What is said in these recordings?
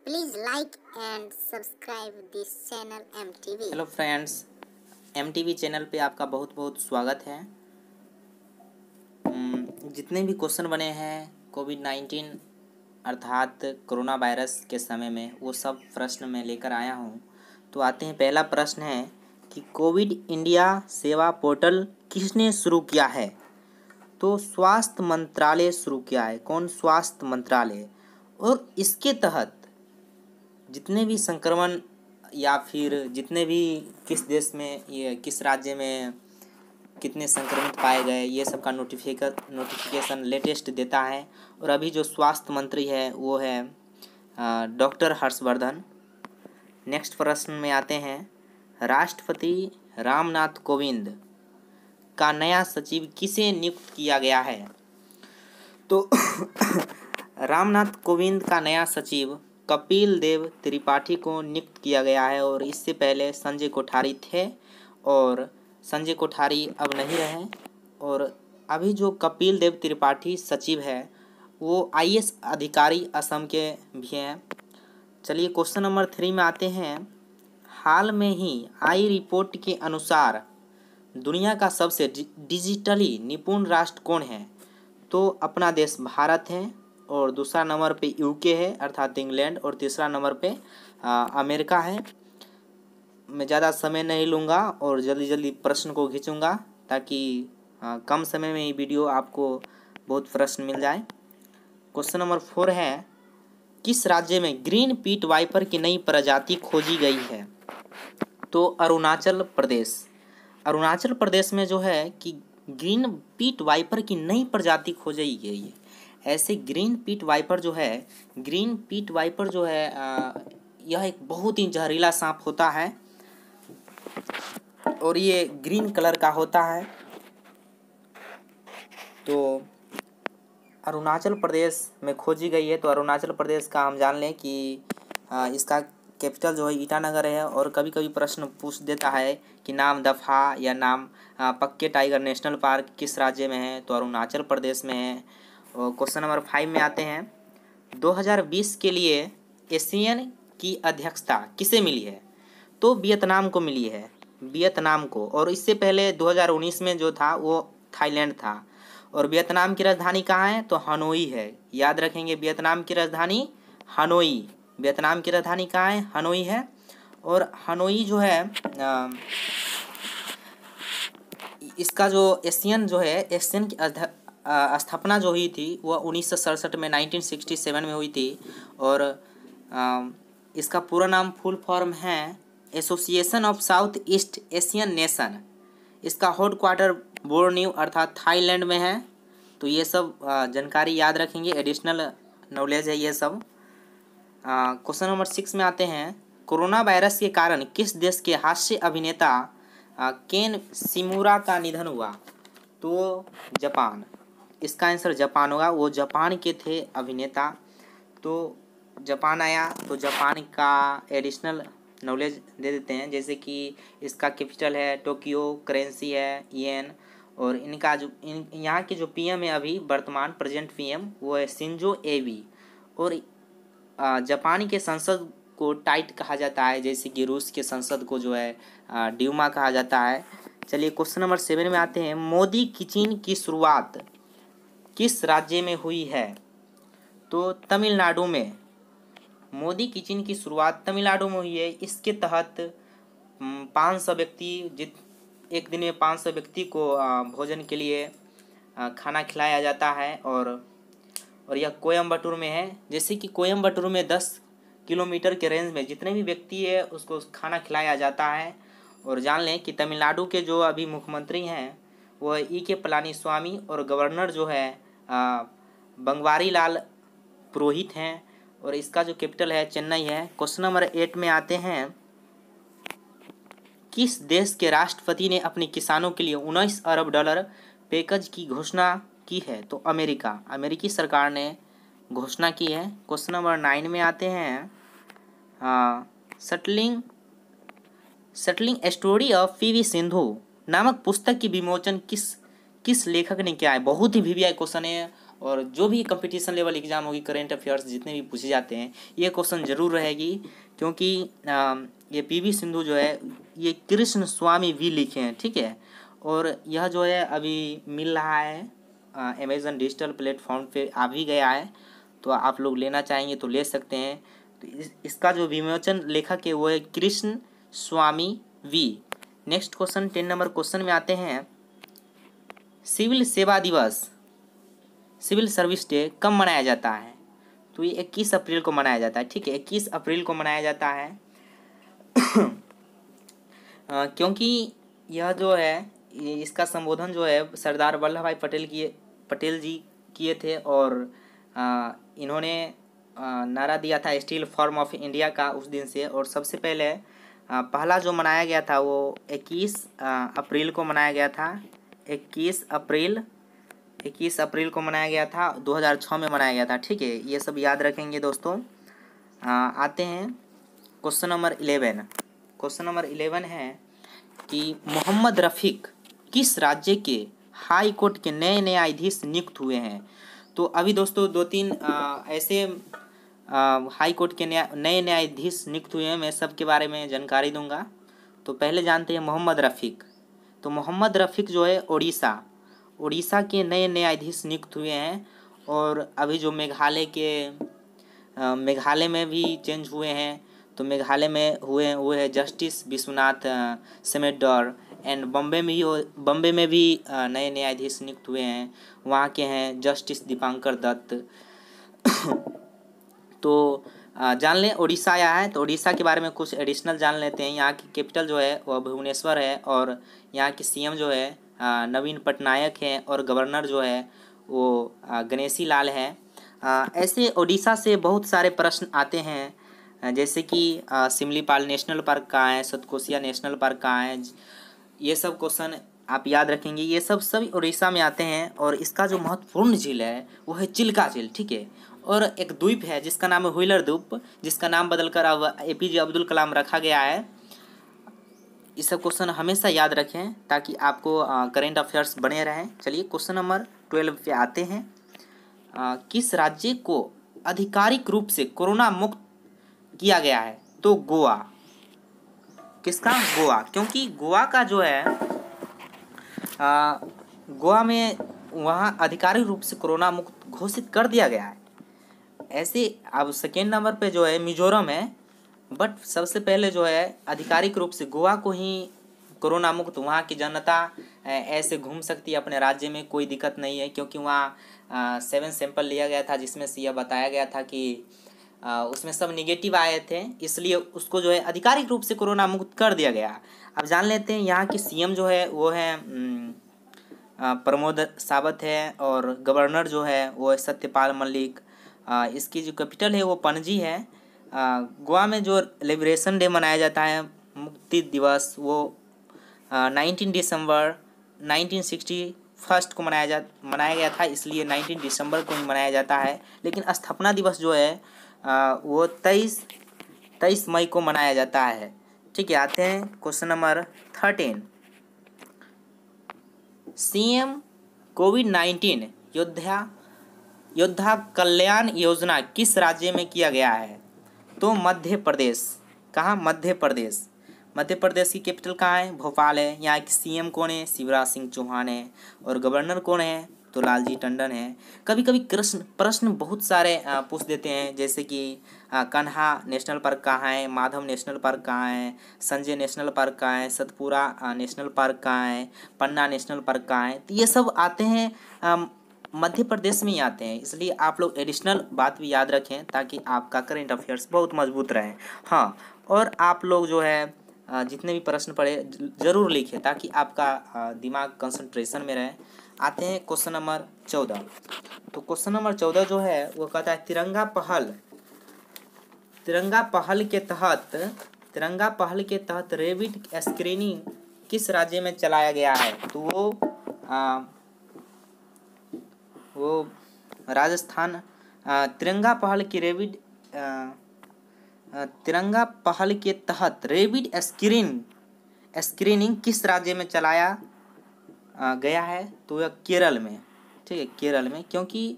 Please like and subscribe this channel MTV। Hello friends, MTV channel पे आपका बहुत बहुत स्वागत है। जितने भी क्वेश्चन बने हैं कोविड-19 अर्थात कोरोना वायरस के समय में, वो सब प्रश्न मैं लेकर आया हूँ। तो आते हैं, पहला प्रश्न है कि कोविड इंडिया सेवा पोर्टल किसने शुरू किया है? तो स्वास्थ्य मंत्रालय शुरू किया है। कौन? स्वास्थ्य मंत्रालय। और इसके तहत जितने भी संक्रमण या फिर जितने भी किस देश में, ये किस राज्य में कितने संक्रमित पाए गए, ये सब का नोटिफिकेशन लेटेस्ट देता है। और अभी जो स्वास्थ्य मंत्री है वो है डॉक्टर हर्षवर्धन। नेक्स्ट प्रश्न में आते हैं, राष्ट्रपति रामनाथ कोविंद का नया सचिव किसे नियुक्त किया गया है? तो रामनाथ कोविंद का नया सचिव कपिल देव त्रिपाठी को नियुक्त किया गया है। और इससे पहले संजय कोठारी थे और संजय कोठारी अब नहीं रहे। और अभी जो कपिल देव त्रिपाठी सचिव है वो IAS अधिकारी असम के भी हैं। चलिए क्वेश्चन नंबर 3 में आते हैं। हाल में ही आई रिपोर्ट के अनुसार दुनिया का सबसे डिजिटली निपुण राष्ट्र कौन है? तो अपना देश भारत है, और दूसरा नंबर पे UK है अर्थात इंग्लैंड, और तीसरा नंबर पे अमेरिका है। मैं ज़्यादा समय नहीं लूँगा और जल्दी जल्दी प्रश्न को खींचूँगा ताकि कम समय में ये वीडियो आपको बहुत प्रश्न मिल जाए। क्वेश्चन नंबर 4 है, किस राज्य में ग्रीन पीट वाइपर की नई प्रजाति खोजी गई है? तो अरुणाचल प्रदेश। अरुणाचल प्रदेश में जो है कि ग्रीन पीट वाइपर की नई प्रजाति खोजी गई है। ऐसे ग्रीन पीट वाइपर जो है, यह एक बहुत ही जहरीला सांप होता है और ये ग्रीन कलर का होता है। तो अरुणाचल प्रदेश में खोजी गई है। तो अरुणाचल प्रदेश का हम जान लें कि इसका कैपिटल जो है ईटानगर है। और कभी कभी प्रश्न पूछ देता है कि नाम दफा या नाम पक्के टाइगर नेशनल पार्क किस राज्य में है? तो अरुणाचल प्रदेश में है। और क्वेश्चन नंबर 5 में आते हैं, 2020 के लिए एशियन की अध्यक्षता किसे मिली है? तो वियतनाम को मिली है, वियतनाम को। और इससे पहले 2019 में जो था वो थाईलैंड था। और वियतनाम की राजधानी कहाँ है? तो हनोई है। याद रखेंगे, वियतनाम की राजधानी हनोई। वियतनाम की राजधानी कहाँ है? हनोई है। और हनोई जो है इसका जो एशियन की स्थापना जो हुई थी वह 1967 में 1967 में हुई थी। और इसका पूरा नाम फुल फॉर्म है association of south east Asian nation. इसका हेड क्वार्टर बोर्नियो अर्थात थाईलैंड में है। तो ये सब जानकारी याद रखेंगे, एडिशनल नॉलेज है ये सब। क्वेश्चन नंबर 6 में आते हैं, कोरोना वायरस के कारण किस देश के हास्य अभिनेता केन शिमुरा का निधन हुआ? तो जापान। इसका आंसर जापान होगा। वो जापान के थे अभिनेता। तो जापान आया तो जापान का एडिशनल नॉलेज दे देते हैं, जैसे कि इसका कैपिटल है टोक्यो, करेंसी है येन। और इनका जो यहाँ के जो PM है अभी वर्तमान प्रेजेंट PM वो है शिंजो एबे। और जापान के संसद को टाइट कहा जाता है, जैसे कि रूस के संसद को जो है ड्यूमा कहा जाता है। चलिए क्वेश्चन नंबर 7 में आते हैं, मोदी किचन की शुरुआत किस राज्य में हुई है? तो तमिलनाडु में। मोदी किचन की शुरुआत तमिलनाडु में हुई है। इसके तहत 500 व्यक्ति एक दिन में 500 व्यक्ति को भोजन के लिए खाना खिलाया जाता है। और यह कोयम्बटूर में है। जैसे कि कोयम्बटूर में 10 किलोमीटर के रेंज में जितने भी व्यक्ति है उसको खाना खिलाया जाता है। और जान लें कि तमिलनाडु के जो अभी मुख्यमंत्री हैं वो EK पलानीस्वामी, और गवर्नर जो है बंगवारी लाल पुरोहित हैं। और इसका जो कैपिटल है चेन्नई है। क्वेश्चन नंबर 8 में आते हैं, किस देश के राष्ट्रपति ने अपने किसानों के लिए $19 अरब पैकेज की घोषणा की है? तो अमेरिका। अमेरिकी सरकार ने घोषणा की है। क्वेश्चन नंबर 9 में आते हैं, settling story of PV Sindhu नामक पुस्तक की विमोचन किस लेखक ने किया है? बहुत ही VVI क्वेश्चन है और जो भी कंपटीशन लेवल एग्ज़ाम होगी, करेंट अफेयर्स जितने भी पूछे जाते हैं, ये क्वेश्चन ज़रूर रहेगी। क्योंकि ये पीवी सिंधु जो है ये कृष्ण स्वामी वी लिखे हैं, ठीक है। और यह जो है अभी मिल रहा है अमेज़न डिजिटल प्लेटफॉर्म पे आ भी गया है, तो आप लोग लेना चाहेंगे तो ले सकते हैं। तो इसका जो विमोचन लेखक है वो है Krishna Swami V. Next question 10 number question में आते हैं, सिविल सेवा दिवस, सिविल सर्विस डे कब मनाया जाता है? तो ये 21 अप्रैल को मनाया जाता है, ठीक है, 21 अप्रैल को मनाया जाता है। क्योंकि यह जो है इसका संबोधन जो है सरदार वल्लभ भाई पटेल जी किए थे, और इन्होंने नारा दिया था स्टील फॉर्म ऑफ इंडिया का उस दिन से। और सबसे पहले पहला जो मनाया गया था वो 21 अप्रैल को मनाया गया था। 21 अप्रैल को मनाया गया था, 2006 में मनाया गया था, ठीक है। ये सब याद रखेंगे दोस्तों। आते हैं क्वेश्चन नंबर 11। क्वेश्चन नंबर 11 है कि मोहम्मद रफ़ीक किस राज्य के हाई कोर्ट के नए न्यायाधीश नियुक्त हुए हैं? तो अभी दोस्तों 2-3 ऐसे हाई कोर्ट के नए न्यायाधीश नियुक्त हुए हैं, मैं सबके बारे में जानकारी दूंगा। तो पहले जानते हैं मोहम्मद रफ़ीक। तो मोहम्मद रफ़ीक जो है उड़ीसा के नए न्यायाधीश नियुक्त हुए हैं। और अभी जो मेघालय में भी चेंज हुए हैं, तो मेघालय में हुए हैं वो है जस्टिस विश्वनाथ सेमेडोर। एंड बम्बे में भी नए न्यायाधीश नियुक्त हुए हैं, वहाँ के हैं जस्टिस दीपांकर दत्त। तो जान लें उड़ीसा आया है, तो उड़ीसा के बारे में कुछ एडिशनल जान लेते हैं। यहाँ की कैपिटल जो है वह भुवनेश्वर है, और यहाँ के सीएम जो है नवीन पटनायक हैं, और गवर्नर जो है वो गणेशी लाल है। ऐसे उड़ीसा से बहुत सारे प्रश्न आते हैं, जैसे कि सिमलीपाल नेशनल पार्क कहाँ है, सतकोसिया नेशनल पार्क कहाँ है, ये सब क्वेश्चन आप याद रखेंगे। ये सब सभी उड़ीसा में आते हैं। और इसका जो महत्वपूर्ण झील है वो है चिल्का झील, ठीक है। और एक द्वीप है जिसका नाम है व्हीलर द्वीप, जिसका नाम बदलकर अब APJ अब्दुल कलाम रखा गया है। ये सब क्वेश्चन हमेशा याद रखें ताकि आपको करेंट अफेयर्स बने रहें। चलिए क्वेश्चन नंबर 12 पे आते हैं। किस राज्य को आधिकारिक रूप से कोरोना मुक्त किया गया है? तो गोवा। किसका? गोवा। क्योंकि गोवा का जो है गोवा में वहाँ आधिकारिक रूप से कोरोना मुक्त घोषित कर दिया गया है। ऐसे अब सेकेंड नंबर पे जो है मिजोरम है, बट सबसे पहले जो है आधिकारिक रूप से गोवा को ही कोरोना मुक्त। वहाँ की जनता ऐसे घूम सकती है अपने राज्य में, कोई दिक्कत नहीं है। क्योंकि वहाँ 7 सैंपल लिया गया था, जिसमें से यह बताया गया था कि उसमें सब निगेटिव आए थे, इसलिए उसको जो है आधिकारिक रूप से कोरोना मुक्त कर दिया गया। अब जान लेते हैं यहाँ की सीएम जो है वो है प्रमोद सावंत है, और गवर्नर जो है वो है सत्यपाल मलिक। इसकी जो कैपिटल है वो पणजी है। गोवा में जो लिबरेशन डे मनाया जाता है, मुक्ति दिवस, वो 19 दिसंबर 1961 को मनाया गया था, इसलिए 19 दिसंबर को ही मनाया जाता है। लेकिन स्थापना दिवस जो है वो 23 मई को मनाया जाता है, ठीक है। आते हैं क्वेश्चन नंबर 13। CM कोविड-19 योद्धा कल्याण योजना किस राज्य में किया गया है? तो मध्य प्रदेश। कहाँ? मध्य प्रदेश। मध्य प्रदेश की कैपिटल कहाँ है? भोपाल है। यहाँ की CM कौन है? शिवराज सिंह चौहान है। और गवर्नर कौन है? तो लालजी टंडन है। कभी कभी प्रश्न बहुत सारे पूछ देते हैं, जैसे कि कान्हा नेशनल पार्क कहाँ है, माधव नेशनल पार्क कहाँ है, संजय नेशनल पार्क कहाँ है, सतपुरा नेशनल पार्क कहाँ है, पन्ना नेशनल पार्क कहाँ है। तो ये सब आते हैं मध्य प्रदेश में ही आते हैं, इसलिए आप लोग एडिशनल बात भी याद रखें ताकि आपका करेंट अफेयर्स बहुत मजबूत रहे। हाँ, और आप लोग जो है जितने भी प्रश्न पढ़े ज़रूर लिखें ताकि आपका दिमाग कंसंट्रेशन में रहे। आते हैं क्वेश्चन नंबर 14। तो क्वेश्चन नंबर 14 जो है वो कहता है तिरंगा पहल के तहत रैपिड स्क्रीनिंग किस राज्य में चलाया गया है? तो वो राजस्थान। तिरंगा पहल के तहत रैपिड स्क्रीनिंग किस राज्य में चलाया गया है? तो यह केरल में। ठीक है, केरल में। क्योंकि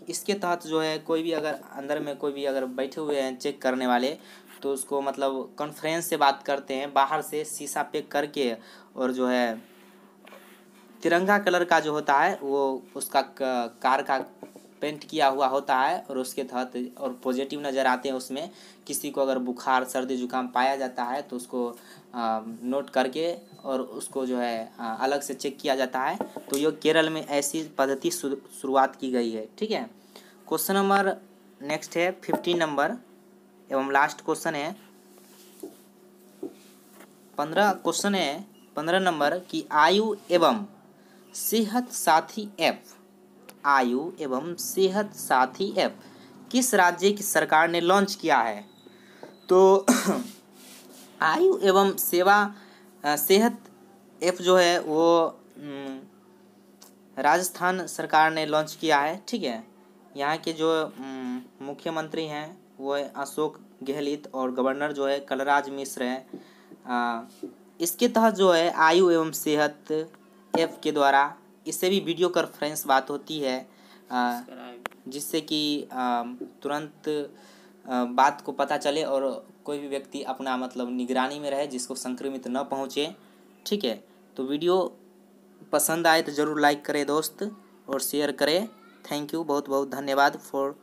इसके तहत जो है कोई भी अगर अंदर में कोई भी अगर बैठे हुए हैं चेक करने वाले, तो उसको मतलब कॉन्फ्रेंस से बात करते हैं, बाहर से शीशा पे करके, और जो है तिरंगा कलर का जो होता है वो उसका कार का पेंट किया हुआ होता है, और उसके तहत और पॉजिटिव नज़र आते हैं उसमें। किसी को अगर बुखार सर्दी जुकाम पाया जाता है तो उसको नोट करके और उसको जो है अलग से चेक किया जाता है। तो ये केरल में ऐसी पद्धति शुरुआत की गई है। ठीक है, क्वेश्चन नंबर नेक्स्ट है 15 नंबर एवं लास्ट क्वेश्चन है 15 नंबर की आयु एवं सेहत साथी ऐप, आयु एवं सेहत साथी ऐप किस राज्य की सरकार ने लॉन्च किया है? तो आयु एवं सेहत ऐप जो है वो राजस्थान सरकार ने लॉन्च किया है। ठीक है, यहाँ के जो मुख्यमंत्री हैं वो है अशोक गहलोत और गवर्नर जो है कलराज मिश्र हैं। इसके तहत जो है आयु एवं सेहत ऐप के द्वारा इससे भी वीडियो कॉन्फ्रेंस बात होती है, जिससे कि तुरंत बात को पता चले और कोई भी व्यक्ति अपना मतलब निगरानी में रहे, जिसको संक्रमित न पहुँचे। ठीक है, तो वीडियो पसंद आए तो ज़रूर लाइक करें दोस्त और शेयर करें। थैंक यू, बहुत बहुत धन्यवाद फॉर